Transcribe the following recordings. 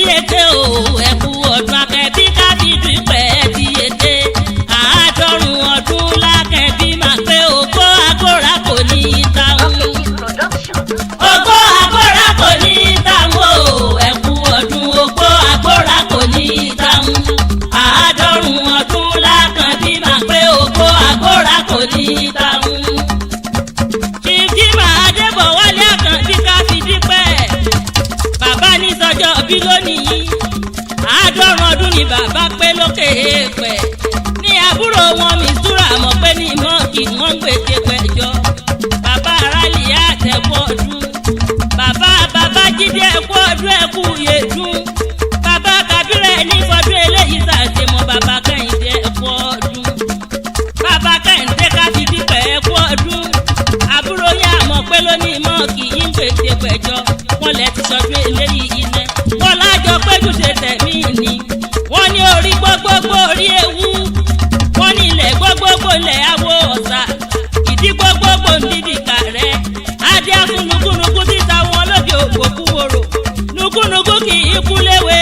yege o ẹkú ọdún Akẹ́bí kábídù pẹ́ ti yege àádọ́rùn ọdún l'Akẹ́bí máa pé ògbó àgọ́ra kò ní í táwọn. ògbó àgọ́ra kò ní í táwọn o ẹkú ọdún ògbó àgọ́ra kò ní í táwọn. àádọ́rùn ọdún l'Akẹ́bí máa pé ògbó àgọ́ra kò ní í táwọn. kìkì máa débọ̀ wálé Akẹ́bí kábídù pẹ́ bàbá ní sọjọ́ bí lónìí àádọ́rùn ọdún ni bàbá pé lókè èèpẹ̀ ní àbúrò wọn Mistura mọ̀ pé ní mọ́ọ̀kì wọ́n ń gbèdé pẹ̀jọ́ bàbá aráàlì àtẹ̀kù ọdún bàbá Jídé ẹ̀kú ọdún ẹ̀kú yẹ̀dún bàbá Kábírẹ̀ ní fọdún eléyìí sàṣemọ́ bàbá Kẹ́hìndé ẹ̀kú ọdún bàbá Kẹ́hìndé Kábídì pẹ̀ ẹ̀kú ọdún àbúrò yẹn àmọ̀ pé lónìí mọ́ọ̀kì ń gbèdé pẹ̀jọ́ wọ́n lẹ ti sọdún eléyìí iná wọ́n lájọ péjú ṣe tẹ̀mí ni wọ́n ní orí gbogbogbò orí ewu wọ́n ní ilẹ̀ gbogbogbò ilẹ̀ awo ọ̀sà ìdí gbogbogbò ndídìkà rẹ̀ adé fún nukunuku títa wọn lóde òkú wòrò nukunuku kì í kú léwe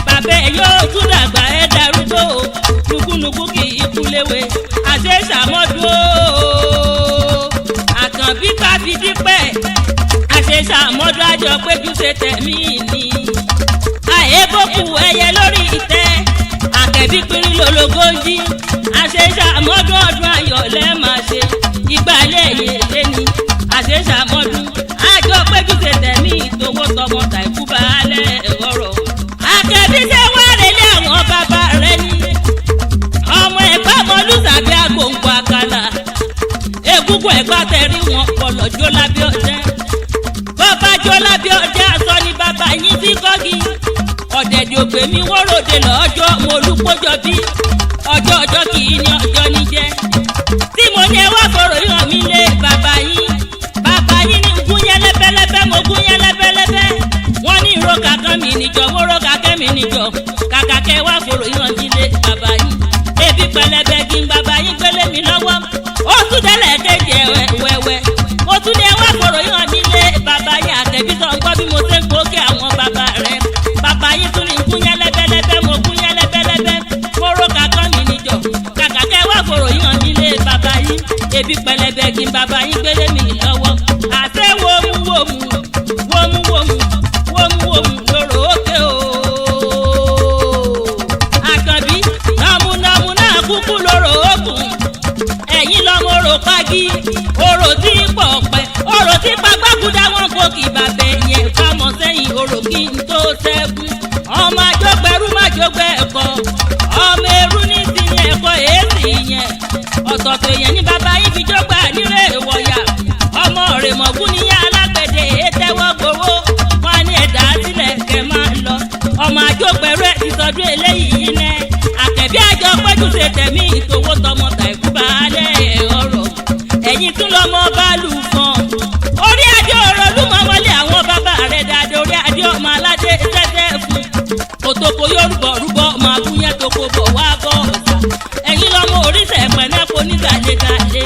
bàbá ẹ̀ yóò tún dàgbà ẹ̀ darúgbó nukunuku kì í kú léwe àṣẹ ṣàmọ́dún Àkànbí Kábídì pẹ́ àṣeṣà mọ́dún àjọ péjú ṣe tẹ̀mí ni. àyèbókù ẹyẹ lórí ìtẹ́ Akẹ́bí pírí lológójì àṣeṣà mọ́dún ọdún ayọ̀ lẹ́ máa ṣe ìgbàlẹ̀ èyí ni àṣeṣà mọ́dún àjọ péjú ṣe tẹ̀mí ìtòwó tọmọ tàìkú baálẹ̀ ọ̀rọ̀. Akẹ́bí ṣe wá relé àwọn bàbá rẹ̀ ní ọmọ ẹ̀gbá mọ́lúsàbí agbóǹkó àkàlà egungun ẹ̀gbá tẹ̀rí wọn kọlọ̀ jó lábẹ́ ọ̀jẹ́ bàbá jó lábẹ́ ọ̀jẹ́ aṣọ ni bàbá yín sí kọ́gì ọ̀dẹ̀dẹ̀ ògbé mi wọ́n ròde lọ́jọ́ mo olùkójọ bí ọjọ́ kì í ní ọjọ́ níjẹ́ tí mo ní ẹ wá fọ̀rọ̀ yàn mí lé bàbá yín ní gún yẹn lẹ́bẹ́lẹ́bẹ́ mo gún yẹn lẹ́bẹ́lẹ́bẹ́ wọ́n ní ìró kàkán mi níjọ mo ró kàkẹ́ mi níjọ kàkà kẹ́ wá fọ̀rọ̀ yàn mí lé bàbá yín ebi pẹlẹbẹ kí n bàbá yín gbélé mi lọ́wọ́ ó tún délẹ̀ kéje wẹ́wẹ́ mo tún ní ẹ wá fọ̀rọ̀ yàn mí lé bàbá yín Akẹ́bí sọ ń gbọ́ bí mo ṣe ń gbókè àwọn bàbá rẹ̀ bàbá yín tún ní gún yẹn lẹ́bẹ́lẹ́bẹ́ mo gún yẹn lẹ́bẹ́lẹ́bẹ́ mo ró kàkán mi níjọ kàkà kẹ́ wá fọ̀rọ̀ yàn mí lé bàbá yín ebi pẹlẹbẹ kí n bàbá yín gbélé mi lọ́wọ́ àṣẹ wòmù lóró òkè o Akẹ́bí nàmúnàmú náà kúkú lóró òkun ẹ̀yin lọ́mọ orò pagi orò tí pọ̀ pẹ́ orò tí pagbágúdá wọn kò kì bàbẹ̀ yẹn kámọ́ sẹ́yìn orò kí n tó ṣẹ́gun ọmọ àjọgbẹ̀rú májọgbẹ̀ ẹ̀kọ́ ọmọ ẹrú ní sinmi ẹ̀kọ́ èsì yẹn ọ̀tọ̀ọ̀tọ̀ èèyàn ní bàbá yín fi jọgbà nílé ìwọ̀yà ọmọ rẹ̀ mọ̀gún níyà alágbẹ̀dẹ ètẹ́wọ́ gbowó wọn ní ẹ̀dá sílẹ̀ kẹ́ máa lọ ọmọ àjọgbẹ̀rú ẹ̀ ti sọdún eléyìí nẹ́ Akẹ́bí àjọ péjú ṣe tẹ̀mí ìtòwó tọmọ tàìkú baálẹ̀ ọ̀rọ̀ ẹ̀yin tún lọ́mọ báàlù kan orí adé ọ̀rọ̀ lúmọ̀ wọlé àwọn bàbá rẹ̀ dáadé orí adé ọmọ aládé tẹ́tẹ́ fún òtòkò yorùbá rúbọ ọmọ abúyẹ́ tó kó bọ̀ wá bọ̀ ọ̀sà ẹ̀yin lọ́mọ oríṣẹ̀ ẹ̀pẹ̀nẹ́pọ̀ nígbàlejàlè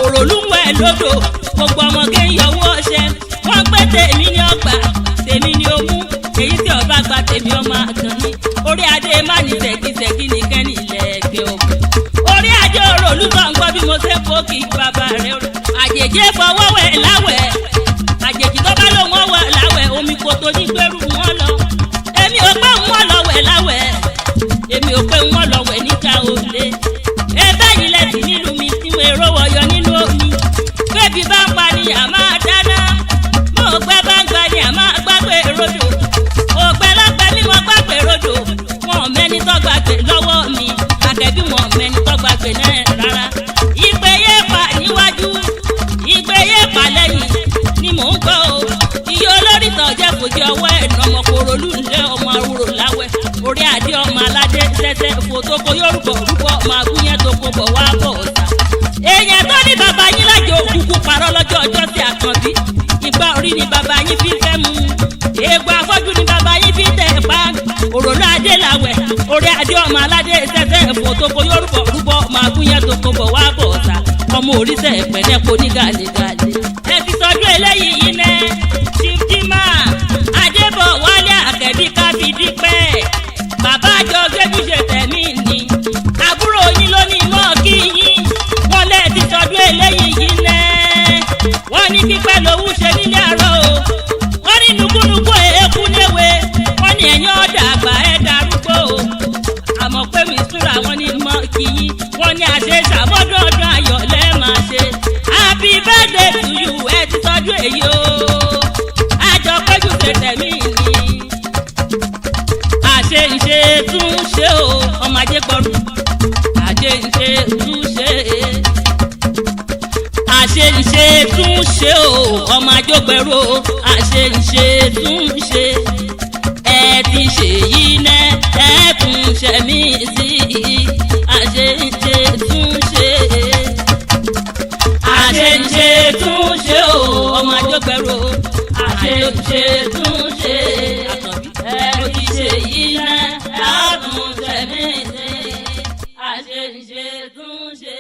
òròlúwẹ̀ lódò gbogbo ọmọge ń yọwọ́ ọṣẹ wọ́n pé tèmi ní ọgbà tèmi ní omú èyí tí ọba gba tèmi ọmọ Àkànbí orí adé má ní ṣẹ́gi nìkẹ́ni ilẹ̀ ẹgbẹ́ ogun orí adé ọ̀rọ̀ olùkọ́ ń gbọ́ bí mo ṣe kó kí bàbá rẹ̀ àjèjì fọwọ́ wẹ̀ láwẹ̀ àjèjì tó bá lòun ọwọ́ láwẹ̀ omi kò tó ní gbẹ́rù wọn lọ èmi ò pé wọn lọ wẹ̀ láwẹ̀ èmi ò pé wọn lọ wẹ̀ níta òde ẹbẹ́ yìí lẹ́sìn nílùú mi tí mo èrò wọ̀yọ nínú omi bébí bá ń pa ni àmọ́ dáná mo gbẹ́ bá ń gba ni àmọ́ gbàgbé rodò ògbẹ́ lọ́gbẹ́ mi mo gbàgbé rodò wọn mẹ́ni tó gbàgbé lọ́wọ́ mi Akẹ́bí wọn mẹ́ni tó gbàgbé náà rárá ìpè yé pa níwájú ìpè yé pa lẹ́yìn ni mò ń gbọ́ o iye olórí tọ̀jẹ́ kò jẹ́ ọwọ́ ẹ̀nà ọmọkòrò lùlẹ̀ ọmọ àwòrò láwẹ̀ orí adé ọmọ aládé tẹ́tẹ́ fòtókò yorùbá rúbọ ọmọ agúnyẹ́ tó kó bọ̀ wá bọ̀ ọ̀sà èèyàn tó ní bàbá yín lájọ òkùnkùn parọ́ lọ́jọ́ ọjọ́ sí Àkànbí ìgbà orí ni bàbá yín fi fẹ́ mu èègbà afọ́jú ni bàbá yín fi tẹ̀ pa òròlú adé làwẹ̀ orí adé ọmọ aládé tẹ́tẹ́ fòtókò yorùbá rúbọ ọmọ agúnyẹ́ tó kó bọ̀ wá bọ̀ ọ̀sà ọmọ oríṣẹ́ ẹ̀pẹ̀nẹ́pọ̀ ní gàlégàlé ẹ ti sọdún eléyìí yìí nẹ́ Chief Jimá Adébọ̀wálé Akẹ́bí Kábídì pẹ́ àṣeǹṣe tún ṣe o ọmọ àjọgbẹ̀rù o àṣeǹṣe tún ṣe ẹ ti ṣe yìí ná ẹ tún ṣe mí sí àṣeǹṣe tún ṣe àṣeǹṣe tún ṣe o ọmọ àjọgbẹ̀rù o àṣeǹṣe tún ṣe ẹ ti ṣe yìí ná ẹ tún ṣe mí sí àṣeǹṣe tún ṣe.